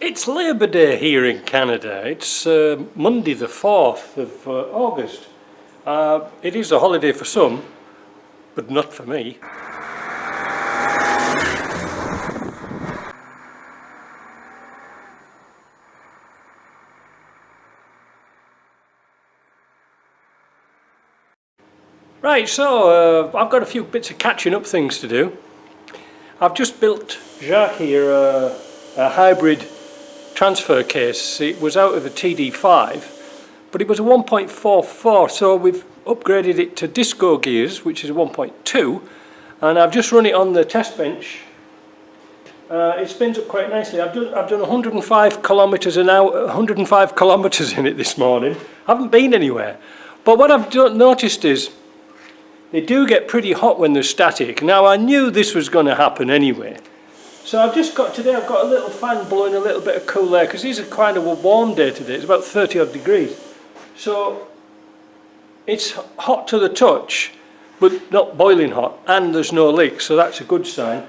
It's Labour Day here in Canada. It's Monday the 4th of August. It is a holiday for some, but not for me. Right, so I've got a few bits of catching up things to do. I've just built Jacques here a hybrid transfer case. It was out of a TD5, but it was a 1.44, so we've upgraded it to disco gears, which is a 1.2, and I've just run it on the test bench. It spins up quite nicely. I've done 105 kilometres an hour, 105 kilometres in it this morning. I haven't been anywhere, but what I've noticed is they do get pretty hot when they're static. Now I knew this was going to happen anyway. So I've got a little fan blowing a little bit of cool air, because it's a kind of a warm day today. It's about 30 odd degrees. So it's hot to the touch, but not boiling hot, and there's no leak, so that's a good sign.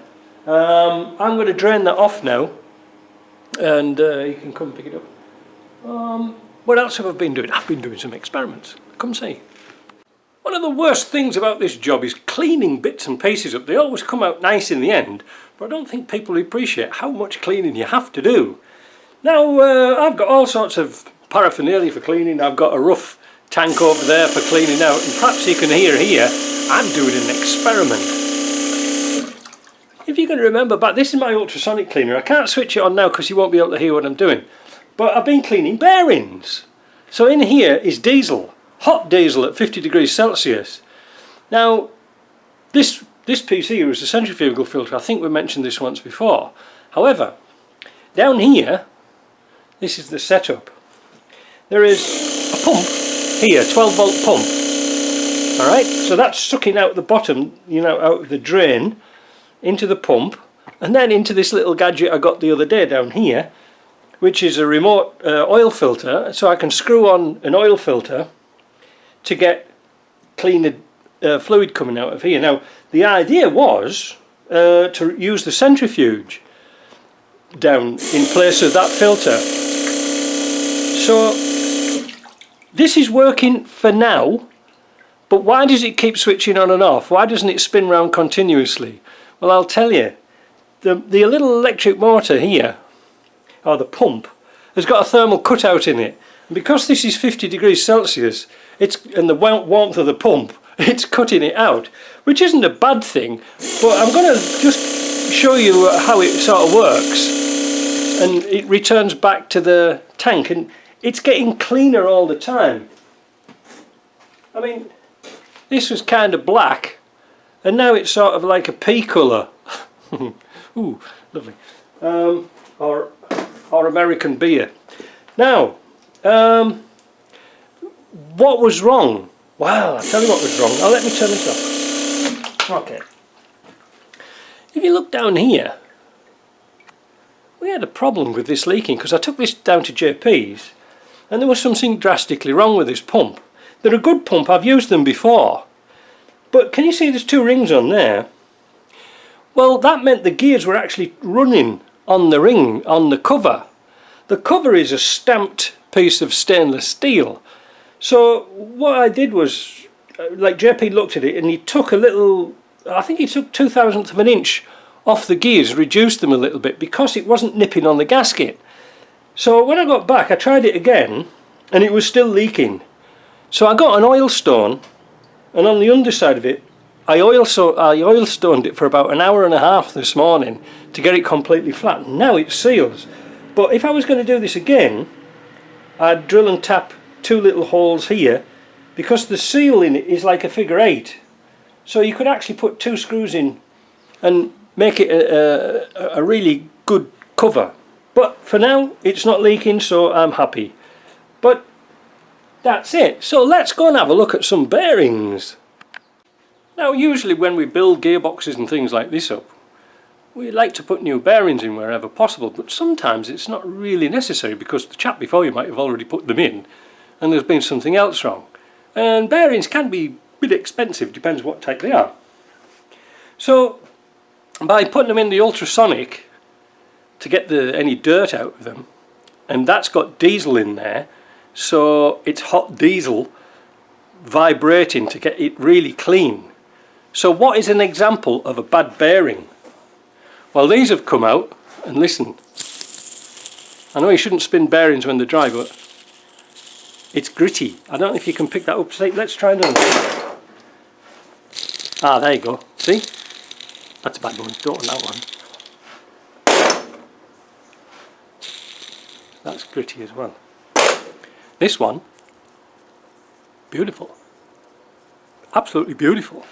I'm going to drain that off now, and you can come pick it up. What else have I been doing? I've been doing some experiments. Come see. One of the worst things about this job is cleaning bits and pieces up. They always come out nice in the end, but I don't think people appreciate how much cleaning you have to do. Now, I've got all sorts of paraphernalia for cleaning. I've got a rough tank over there for cleaning out, and perhaps you can hear here, I'm doing an experiment. If you can remember back, this is my ultrasonic cleaner. I can't switch it on now because you won't be able to hear what I'm doing. But I've been cleaning bearings. So in here is diesel. Hot diesel at 50 degrees Celsius. Now, this piece here is a centrifugal filter. I think we mentioned this once before. However, down here, this is the setup. There is a pump here, 12 volt pump. Alright, so that's sucking out the bottom, out of the drain into the pump, and then into this little gadget I got the other day down here, which is a remote oil filter, so I can screw on an oil filter to get cleaner fluid coming out of here. Now, the idea was to use the centrifuge down in place of that filter. So this is working for now, but why does it keep switching on and off? Why doesn't it spin round continuously? Well, I'll tell you. The little electric motor here, or the pump, has got a thermal cutout in it. And because this is 50 degrees Celsius, and the warmth of the pump, it's cutting it out, which isn't a bad thing, but I'm going to just show you how it sort of works. And it returns back to the tank, and it's getting cleaner all the time. I mean, this was kind of black, and now it's sort of like a pea colour. Ooh, lovely. Or American beer. Now, what was wrong? Well, I'll tell you what was wrong. Now let me turn this off. Okay. If you look down here, we had a problem with this leaking, because I took this down to JP's and there was something drastically wrong with this pump. They're a good pump, I've used them before. But can you see there's two rings on there? Well, that meant the gears were actually running on the ring, on the cover. The cover is a stamped piece of stainless steel. So what I did was, like JP looked at it and he took a little, I think he took 2/1000 of an inch off the gears, reduced them a little bit because it wasn't nipping on the gasket. So when I got back I tried it again and it was still leaking. So I got an oil stone, and on the underside of it I oil stoned it for about an hour and a half this morning to get it completely flat. Now it seals. But if I was going to do this again, I'd drill and tap two little holes here, because the seal in it is like a figure 8. So you could actually put two screws in and make it a really good cover. But for now it's not leaking, so I'm happy. But that's it. So let's go and have a look at some bearings. Now, usually when we build gearboxes and things like this up, we like to put new bearings in wherever possible, but sometimes it's not really necessary because the chap before you might have already put them in and there's been something else wrong. And bearings can be a bit expensive, depends what type they are. So by putting them in the ultrasonic to get any dirt out of them, and that's got diesel in there, so it's hot diesel vibrating to get it really clean. So what is an example of a bad bearing? Well, these have come out, and listen, I know you shouldn't spin bearings when they're dry, but it's gritty. I don't know if you can pick that up. Let's try another one. Ah, there you go. See? That's a bad one. Don't want that one. That's gritty as well. This one, beautiful. Absolutely beautiful.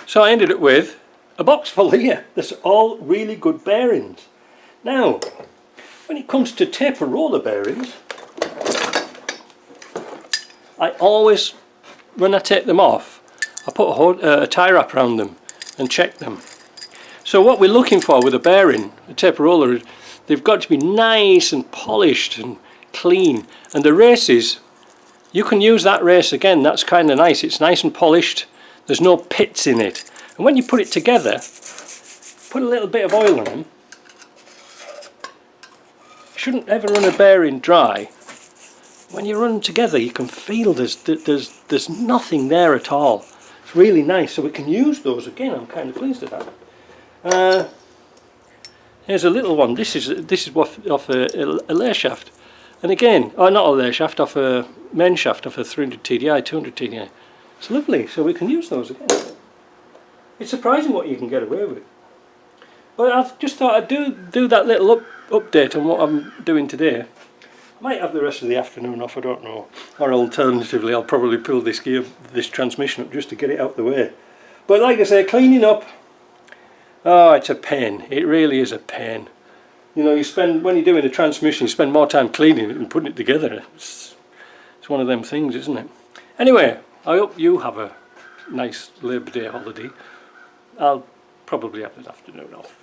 So I ended up with a box full here. That's all really good bearings. Now, when it comes to taper roller bearings, I always, when I take them off, I put a tie wrap around them and check them. So what we're looking for with a bearing, a taper roller, they've got to be nice and polished and clean. And the races, you can use that race again, that's kind of nice. It's nice and polished, there's no pits in it. And when you put it together, put a little bit of oil on them. You shouldn't ever run a bearing dry. When you run them together, you can feel there's nothing there at all. It's really nice, so we can use those again. I'm kind of pleased with that. Here's a little one. This is off a lay shaft, and again, oh, not a lay shaft, off a main shaft off a 300 TDI, 200 TDI. It's lovely, so we can use those again. It's surprising what you can get away with. But I've just thought I'd do that little update on what I'm doing today. I might have the rest of the afternoon off, I don't know. Or alternatively, I'll probably pull this transmission up just to get it out the way. But like I say, cleaning up, oh, it's a pain. It really is a pain. You know, when you're doing a transmission, you spend more time cleaning it than putting it together. It's one of them things, isn't it? Anyway, I hope you have a nice Labour Day holiday. I'll probably have the afternoon off.